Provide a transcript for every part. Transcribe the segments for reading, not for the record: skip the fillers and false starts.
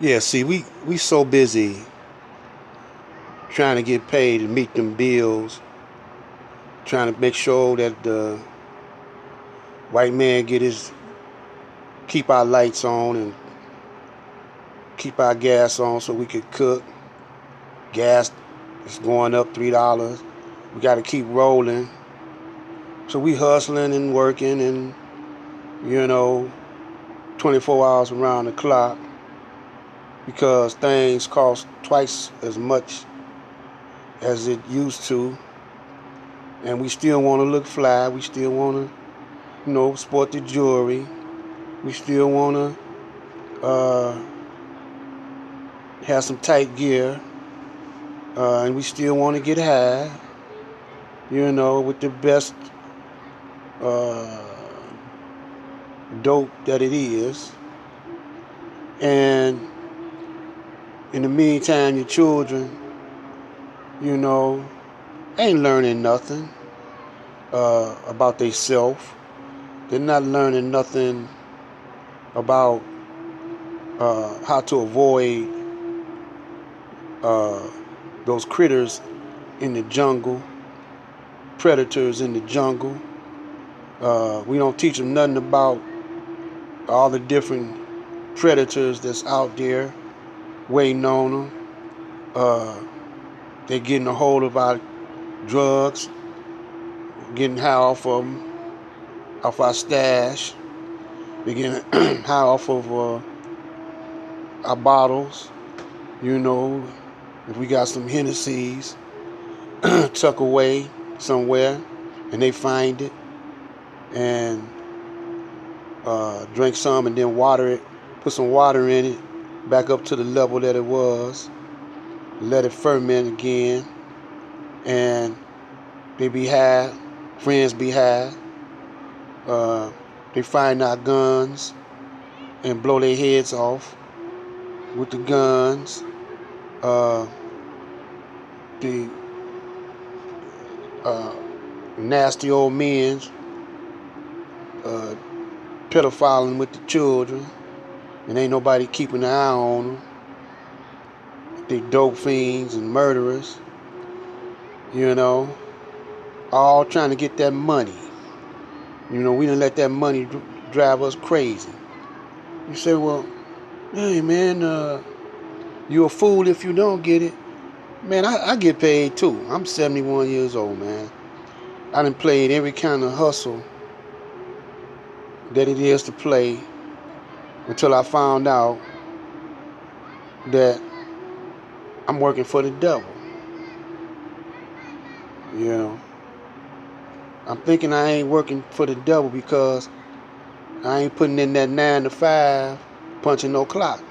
Yeah, see, we so busy trying to get paid and meet them bills, trying to make sure that the white man get his keep our lights on and keep our gas on so we could cook. Gas is going up $3. We got to keep rolling. So we hustling and working and you know 24 hours around the clock because things cost twice as much as it used to, and we still want to look fly. We still want to, sport the jewelry. We still want to have some tight gear, and we still want to get high. With the best uh, dope that it is. And in the meantime, your children, you know, ain't learning nothing about themselves. They're not learning nothing about how to avoid uh, those critters in the jungle, predators in the jungle. We don't teach them nothing about all the different predators that's out there waiting on them. They're getting a hold of our drugs, getting high off of them, off our stash. We're getting high off of our bottles. If we got some Hennessy's tuck away somewhere and they find it and drink some and then water it, put some water in it, back up to the level that it was, let it ferment again, and they be high, friends be high, they find our guns and blow their heads off with the guns. The nasty old men uh, pedophiling with the children, and ain't nobody keeping an eye on them. They dope fiends and murderers, you know, all trying to get that money. We done let that money drive us crazy. You say, well, hey man, you a fool if you don't get it. Man, I get paid too. I'm 71 years old, man. I done played every kind of hustle that it is to play until I found out that I'm working for the devil. You know, I'm thinking I ain't working for the devil because I ain't putting in that 9 to 5 punching no clock.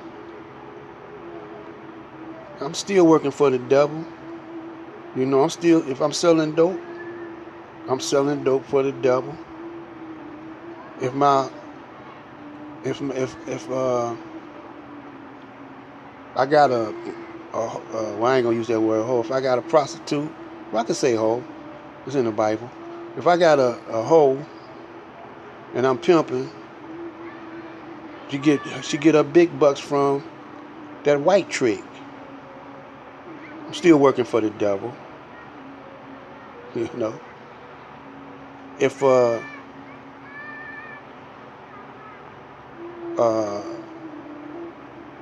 I'm still working for the devil. If I'm selling dope, I'm selling dope for the devil. If my, if I got well, I ain't gonna use that word hoe. If I got a prostitute, well, I can say hoe. It's in the Bible. If I got a hoe and I'm pimping, she get her big bucks from that white trick. I'm still working for the devil. You know, if uh,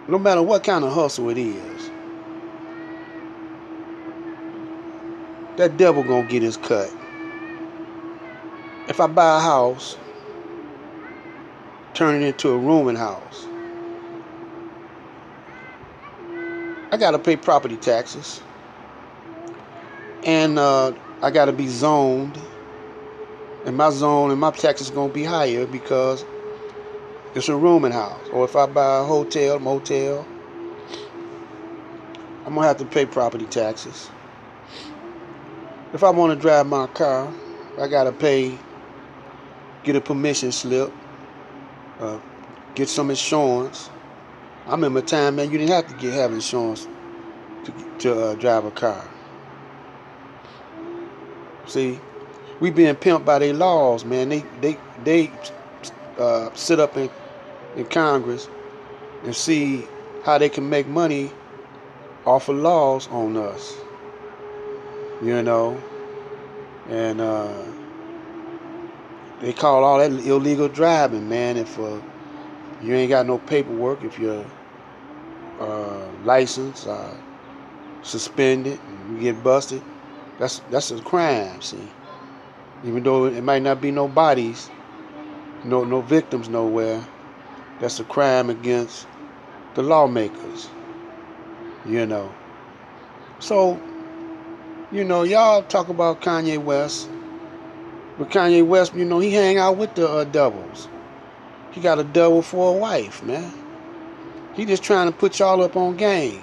no matter what kind of hustle it is, that devil gonna get his cut. If I buy a house, turn it into a rooming house, I gotta pay property taxes, and I gotta be zoned, and my zone and my taxes gonna be higher because it's a rooming house. Or if I buy a hotel, motel, I'm gonna have to pay property taxes. If I want to drive my car, I gotta get a permission slip, uh, get some insurance. I remember a time, man, you didn't have to have insurance to drive a car. See, we being pimped by their laws, man. They sit up in Congress and see how they can make money off of laws on us, you know, and they call all that illegal driving, man. If you ain't got no paperwork, if your license suspended and you get busted, that's a crime. See, even though it might not be no bodies, no victims nowhere, that's a crime against the lawmakers, you know. So, y'all talk about Kanye West, but Kanye West, he hang out with the doubles. He got a double for a wife, man. He just trying to put y'all up on game.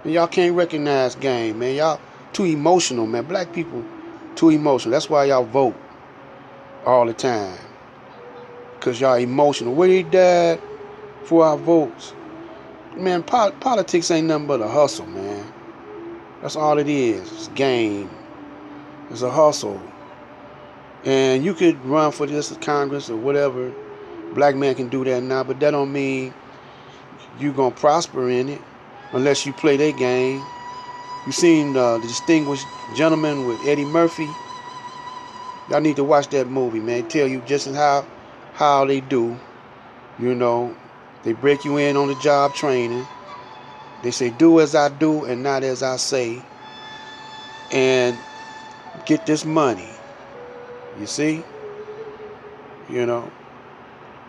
And y'all can't recognize game, man. Y'all too emotional, man. Black people too emotional. That's why y'all vote all the time. Because y'all emotional. Where he died for our votes. Man, politics ain't nothing but a hustle, man. That's all it is. It's a game. It's a hustle. And you could run for this Congress or whatever. Black man can do that now, but that don't mean you gonna prosper in it unless you play their game. You seen the Distinguished Gentleman with Eddie Murphy? Y'all need to watch that movie, man. Tell you just how they do. They break you in on the job training. They say, do as I do and not as I say. And get this money. You see?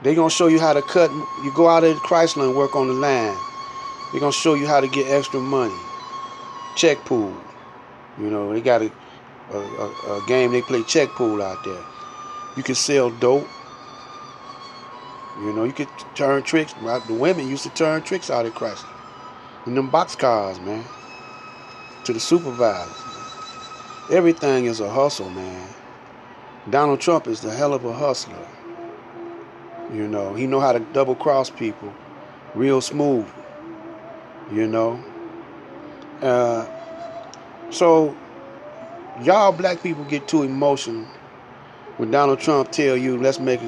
They gonna show you how to cut. You go out at Chrysler and work on the line. They gonna show you how to get extra money. Check pool. They got a game they play check pool out there. You can sell dope. You could turn tricks. The women used to turn tricks out at Chrysler. In them box cars, man. To the supervisors. Everything is a hustle, man. Donald Trump is the hell of a hustler. He know how to double cross people real smooth. So y'all black people get too emotional when Donald Trump tell you, let's make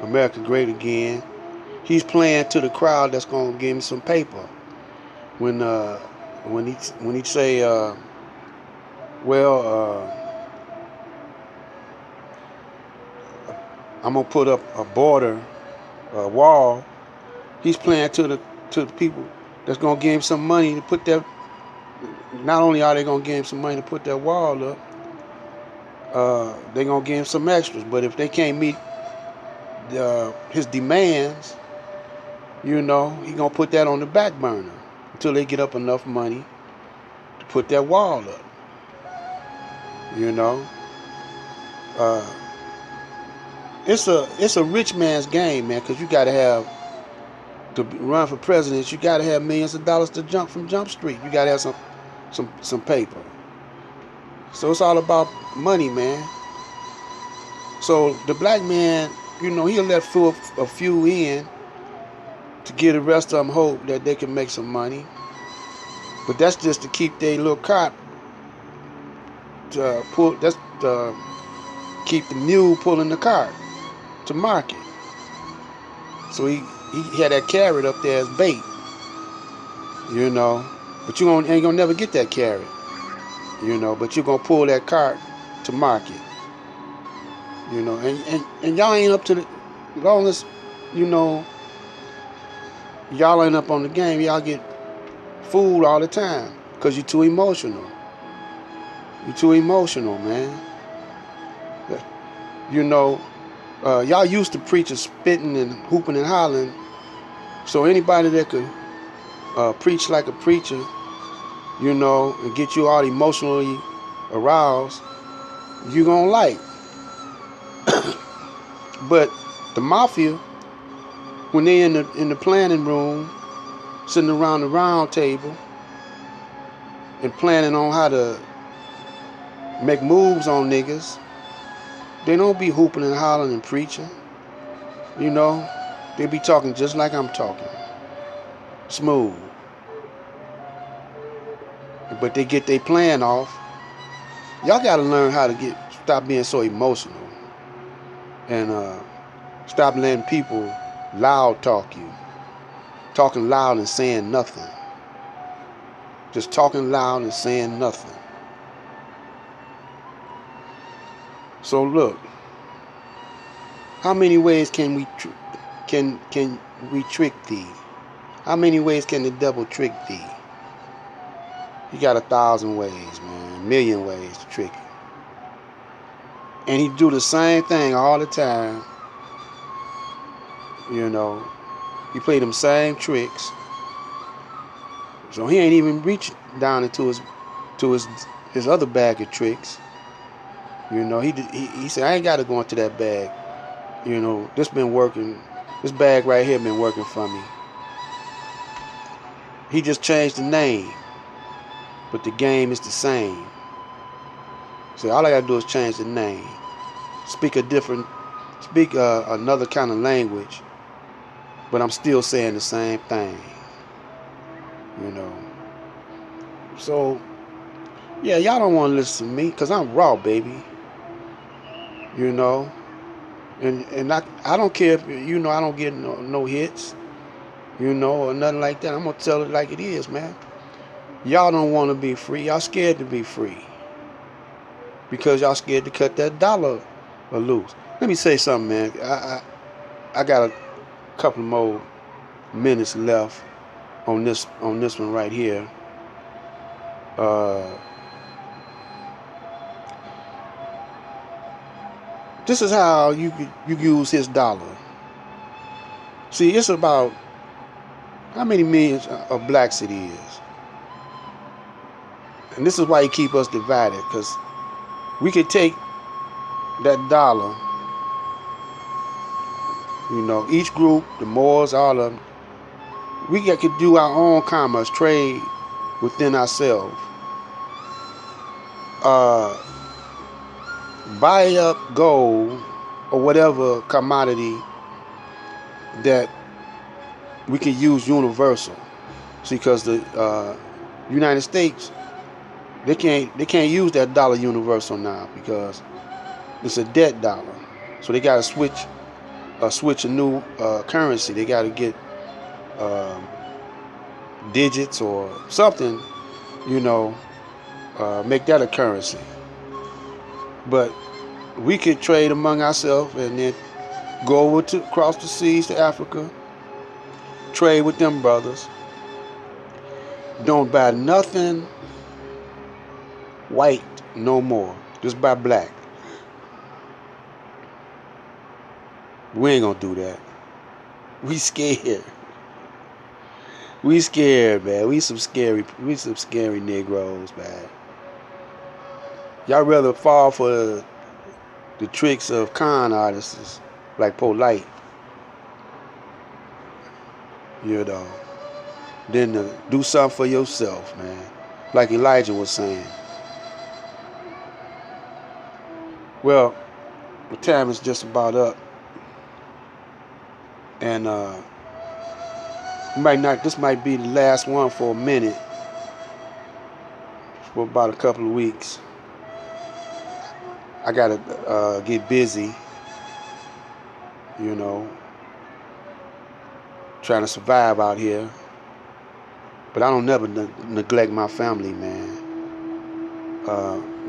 America great again. He's playing to the crowd that's gonna give him some paper. When he say, I'm gonna put up a border, a wall. He's playing to the people that's gonna give him some money to put that. Not only are they gonna give him some money to put that wall up, they gonna give him some extras. But if they can't meet his demands, he gonna put that on the back burner until they get up enough money to put that wall up. It's a rich man's game, man, because you got to have, to run for president, you got to have millions of dollars to jump from Jump Street. You got to have some paper. So it's all about money, man. So the black man, he'll let a few in to give the rest of them hope that they can make some money. But that's just to keep their little cart to pull. That's to keep the mule pulling the cart to market. So he had that carrot up there as bait, but you ain't gonna never get that carrot, but you're gonna pull that cart to market, and y'all ain't up to the, as long as, y'all ain't up on the game, y'all get fooled all the time, because you're too emotional. You're too emotional, man. Y'all used to preachers spitting and hooping and hollering. So anybody that could preach like a preacher, and get you all emotionally aroused, you gonna like. But the mafia, when they in the planning room, sitting around the round table and planning on how to make moves on niggas, they don't be hooping and hollering and preaching. They be talking just like I'm talking. Smooth. But they get their plan off. Y'all gotta learn how to stop being so emotional. And stop letting people loud talk you talking loud and saying nothing. Just talking loud and saying nothing. So look, how many ways can we trick thee? How many ways can the devil trick thee? He got 1,000 ways, man, 1,000,000 ways to trick you. And he do the same thing all the time. You know, he play them same tricks. So he ain't even reached down into his other bag of tricks. You know, he said, I ain't got to go into that bag. You know, this been working. This bag right here been working for me. He just changed the name, but the game is the same. So all I gotta do is change the name, speak another kind of language, but I'm still saying the same thing. You know. So yeah, y'all don't want to listen to me because I'm raw, baby. You know, and I don't care if I don't get no hits, or nothing like that. I'm gonna tell it like it is, man. Y'all don't want to be free. Y'all scared to be free because y'all scared to cut that dollar loose. Let me say something, man. I got a couple more minutes left on this one right here. This is how you use his dollar. See, it's about how many millions of blacks it is. And this is why he keep us divided, because we could take that dollar, each group, the Moors, all of them, we could do our own commerce, trade within ourselves. Buy up gold or whatever commodity that we can use universal. See, because the United States, they can't use that dollar universal now because it's a debt dollar. So they got to switch a new currency. They got to get digits or something, make that a currency. But we could trade among ourselves and then go over across the seas to Africa, trade with them brothers. Don't buy nothing white no more. Just buy black. We ain't gonna do that. We scared. We scared, man. We some scary Negroes, man. Y'all rather fall for the tricks of con artists like Polite, than to do something for yourself, man. Like Elijah was saying. Well, the time is just about up. And this might be the last one for a minute, for about a couple of weeks. I gotta get busy, trying to survive out here. But I don't never neglect my family, man.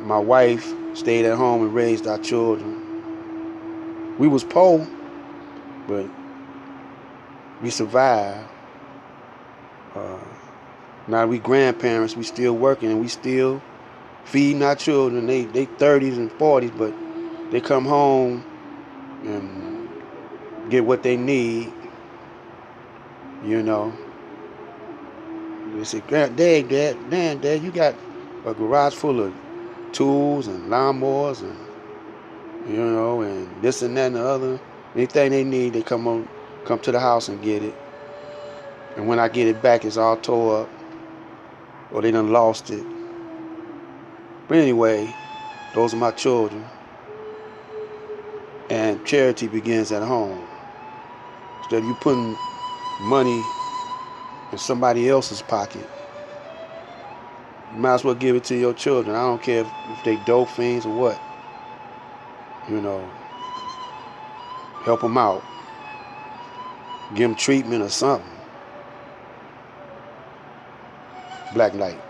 My wife stayed at home and raised our children. We was poor, but we survived. Now we grandparents, we still working and we still feeding our children. They 30s and 40s, but they come home and get what they need. They say, Dad, you got a garage full of tools and lawnmowers and and this and that and the other. Anything they need, they come to the house and get it. And when I get it back, it's all tore up or they done lost it. But anyway, those are my children. And charity begins at home. Instead of you putting money in somebody else's pocket, you might as well give it to your children. I don't care if they dope fiends or what. Help them out. Give them treatment or something. Black Knight.